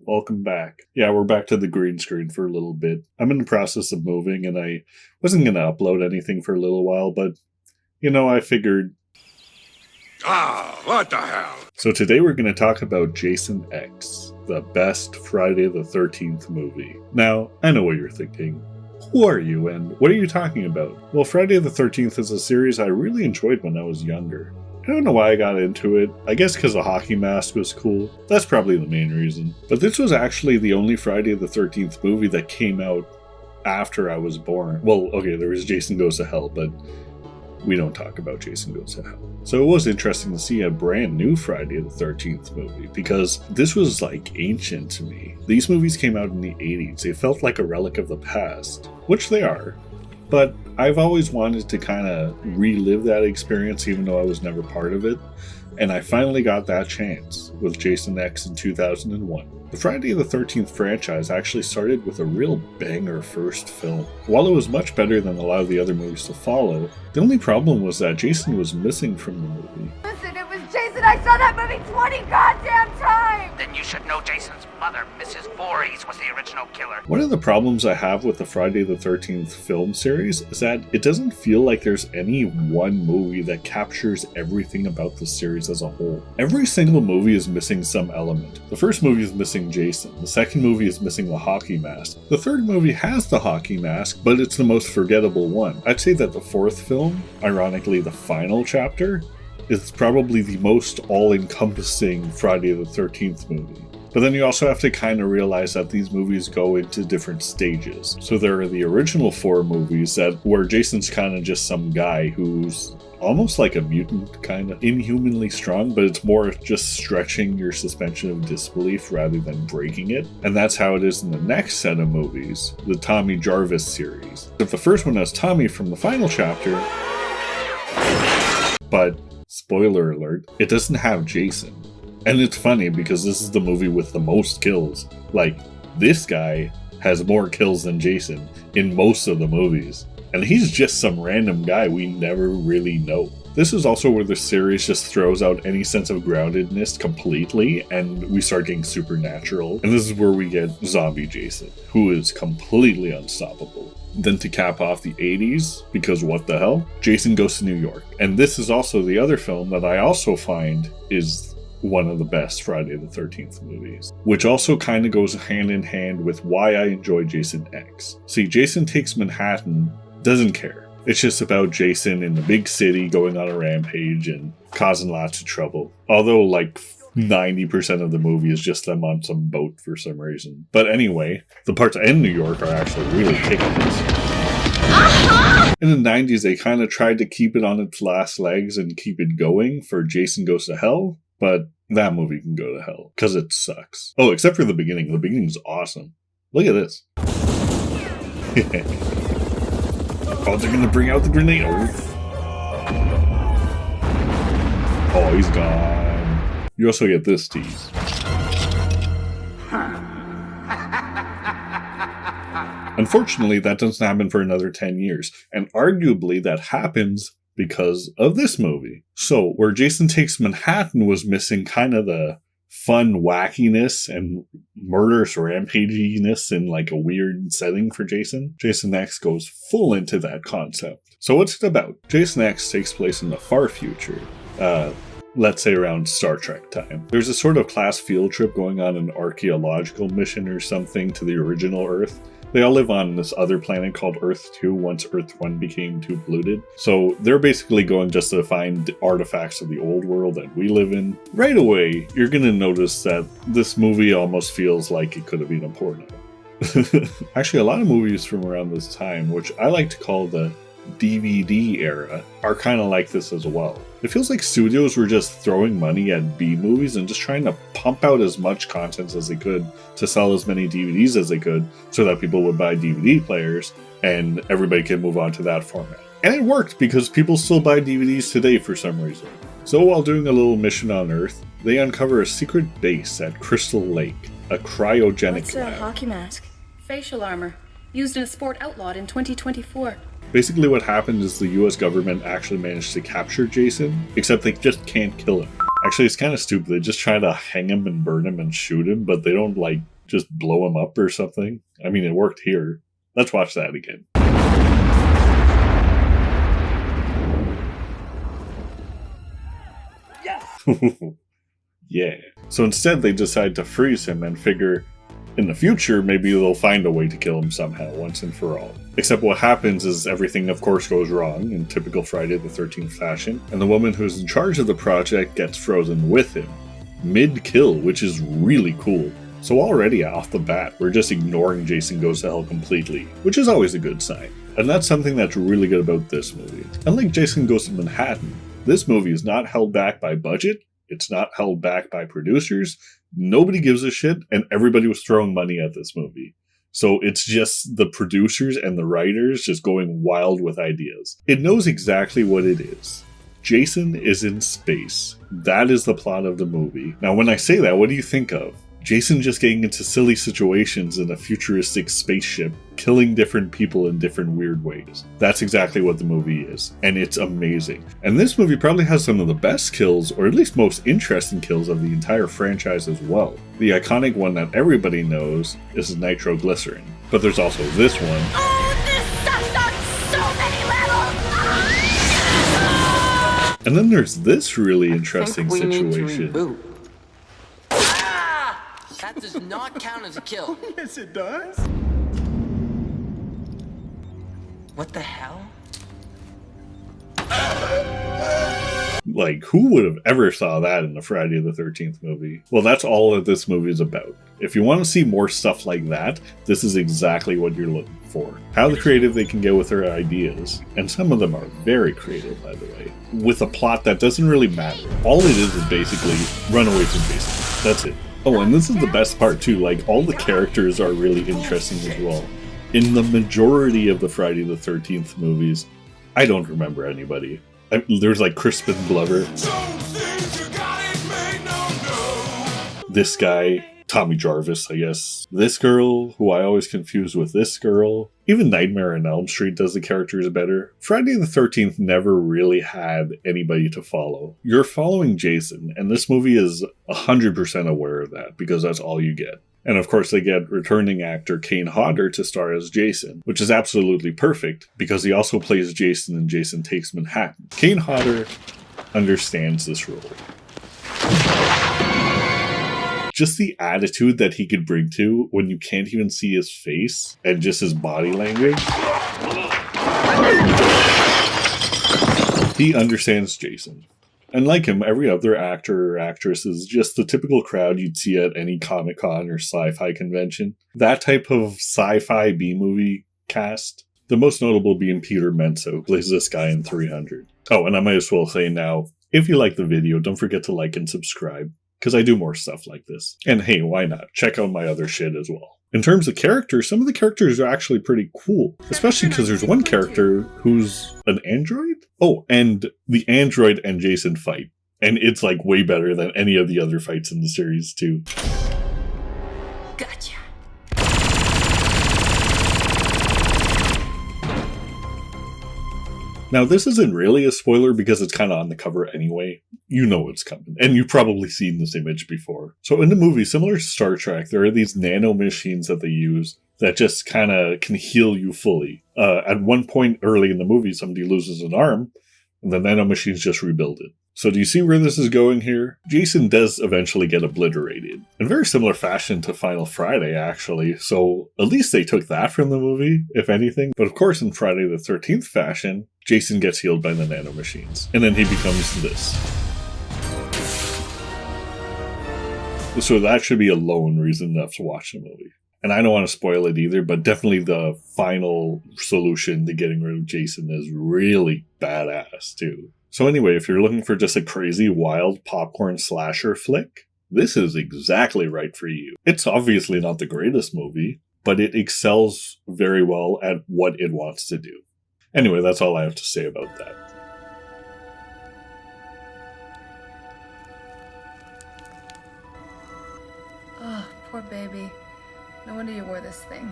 welcome back. Yeah, we're back to the green screen for a little bit. I'm in the process of moving and I wasn't going to upload anything for a little while, but, I figured... what the hell? So today we're going to talk about Jason X, the best Friday the 13th movie. Now, I know what you're thinking. Who are you and what are you talking about? Well, Friday the 13th is a series I really enjoyed when I was younger. I don't know why I got into it. I guess because the hockey mask was cool. That's probably the main reason. But this was actually the only Friday the 13th movie that came out after I was born. Well, okay, there was Jason Goes to Hell, but we don't talk about Jason Goes to Hell. So it was interesting to see a brand new Friday the 13th movie because this was like ancient to me. These movies came out in the 80s. They felt like a relic of the past, which they are. But I've always wanted to kind of relive that experience even though I was never part of it. And I finally got that chance with Jason X in 2001. The Friday the 13th franchise actually started with a real banger first film. While it was much better than a lot of the other movies to follow, the only problem was that Jason was missing from the movie. Listen, it was Jason. I saw that movie 20 goddamn times! Then you should know Jason's mother, Mrs. Voorhees, was the original killer. One of the problems I have with the Friday the 13th film series is that it doesn't feel like there's any one movie that captures everything about the series as a whole. Every single movie is missing some element. The first movie is missing Jason. The second movie is missing the hockey mask. The third movie has the hockey mask, but it's the most forgettable one. I'd say that the fourth film, ironically the final chapter, is probably the most all-encompassing Friday the 13th movie. But then you also have to kind of realize that these movies go into different stages. So there are the original four movies where Jason's kind of just some guy who's almost like a mutant, kind of inhumanly strong, but it's more just stretching your suspension of disbelief rather than breaking it. And that's how it is in the next set of movies, the Tommy Jarvis series. If the first one has Tommy from the final chapter, but spoiler alert, it doesn't have Jason. And it's funny because this is the movie with the most kills. Like, this guy has more kills than Jason in most of the movies. And he's just some random guy we never really know. This is also where the series just throws out any sense of groundedness completely and we start getting supernatural. And this is where we get Zombie Jason, who is completely unstoppable. Then to cap off the 80s, because what the hell? Jason Goes to New York. And this is also the other film that I also find is one of the best Friday the 13th movies, which also kind of goes hand in hand with why I enjoy Jason X. See, Jason Takes Manhattan doesn't care. It's just about Jason in the big city going on a rampage and causing lots of trouble. Although like 90% of the movie is just them on some boat for some reason. But anyway, the parts in New York are actually really kicking ass. In the 90s, they kind of tried to keep it on its last legs and keep it going for Jason Goes to Hell, but that movie can go to hell, because it sucks. Oh, except for the beginning. The beginning's awesome. Look at this. Oh, they're gonna bring out the grenade. Oh, he's gone. You also get this tease. Unfortunately, that doesn't happen for another 10 years, and arguably that happens because of this movie. So, where Jason Takes Manhattan was missing kind of the fun wackiness and murderous rampaginess in like a weird setting for Jason, Jason X goes full into that concept. So what's it about? Jason X takes place in the far future. Let's say around Star Trek time. There's a sort of class field trip going on an archaeological mission or something to the original Earth. They all live on this other planet called Earth 2 once Earth 1 became too polluted. So they're basically going just to find artifacts of the old world that we live in. Right away, you're going to notice that this movie almost feels like it could have been a porno. Actually, a lot of movies from around this time, which I like to call the DVD era, are kind of like this as well. It feels like studios were just throwing money at B movies and just trying to pump out as much content as they could to sell as many DVDs as they could so that people would buy DVD players and everybody could move on to that format. And it worked because people still buy DVDs today for some reason. So while doing a little mission on Earth, they uncover a secret base at Crystal Lake, a cryogenic lab. What's a hockey mask? Facial armor, used in a sport outlawed in 2024. Basically what happened is the US government actually managed to capture Jason, except they just can't kill him. Actually, it's kind of stupid. They just try to hang him and burn him and shoot him, but they don't, like, just blow him up or something. I mean, it worked here. Let's watch that again. Yes! Yeah. So instead they decide to freeze him and figure in the future maybe they'll find a way to kill him somehow once and for all. Except what happens is everything of course goes wrong in typical Friday the 13th fashion, and the woman who's in charge of the project gets frozen with him. Mid-kill, which is really cool. So already off the bat, we're just ignoring Jason Goes to Hell completely, which is always a good sign. And that's something that's really good about this movie. Unlike Jason Goes to Manhattan, this movie is not held back by budget, it's not held back by producers, nobody gives a shit, and everybody was throwing money at this movie. So it's just the producers and the writers just going wild with ideas. It knows exactly what it is. Jason is in space. That is the plot of the movie. Now when I say that, what do you think of? Jason just getting into silly situations in a futuristic spaceship, killing different people in different weird ways. That's exactly what the movie is, and it's amazing. And this movie probably has some of the best kills, or at least most interesting kills of the entire franchise as well. The iconic one that everybody knows is nitroglycerin, but there's also this one. Oh, this sucks on so many levels! And then there's this really interesting situation. That does not count as a kill. Yes, it does. What the hell? Like, who would have ever saw that in the Friday the 13th movie? Well, that's all that this movie is about. If you want to see more stuff like that, this is exactly what you're looking for. How creative they can get with their ideas, and some of them are very creative, by the way, with a plot that doesn't really matter. All it is basically run away from Jason. That's it. Oh, and this is the best part too, like all the characters are really interesting as well. In the majority of the Friday the 13th movies, I don't remember anybody. There's like Crispin Glover. This guy, Tommy Jarvis, I guess. This girl, who I always confuse with this girl. Even Nightmare on Elm Street does the characters better. Friday the 13th never really had anybody to follow. You're following Jason, and this movie is 100% aware of that, because that's all you get. And of course they get returning actor Kane Hodder to star as Jason, which is absolutely perfect, because he also plays Jason in Jason Takes Manhattan. Kane Hodder understands this role. Just the attitude that he could bring to when you can't even see his face and just his body language. He understands Jason. And like him, every other actor or actress is just the typical crowd you'd see at any Comic-Con or sci-fi convention. That type of sci-fi B-movie cast. The most notable being Peter Mensah, who plays this guy in 300. Oh, and I might as well say now, if you like the video, don't forget to like and subscribe, because I do more stuff like this. And hey, why not? Check out my other shit as well. In terms of characters, some of the characters are actually pretty cool. Especially because there's one character who's an android? Oh, and the android and Jason fight. And it's like way better than any of the other fights in the series too. Gotcha. Now, this isn't really a spoiler because it's kind of on the cover anyway. You know what's coming, and you've probably seen this image before. So in the movie, similar to Star Trek, there are these nano machines that they use that just kind of can heal you fully. At one point early in the movie, somebody loses an arm, and the nano machines just rebuild it. So do you see where this is going here? Jason does eventually get obliterated. In very similar fashion to Final Friday, actually. So at least they took that from the movie, if anything. But of course, in Friday the 13th fashion, Jason gets healed by the nanomachines. And then he becomes this. So that should be alone reason enough to watch the movie. And I don't want to spoil it either, but definitely the final solution to getting rid of Jason is really badass too. So anyway, if you're looking for just a crazy, wild popcorn slasher flick, this is exactly right for you. It's obviously not the greatest movie, but it excels very well at what it wants to do. Anyway, that's all I have to say about that. Oh, poor baby. No wonder you wore this thing.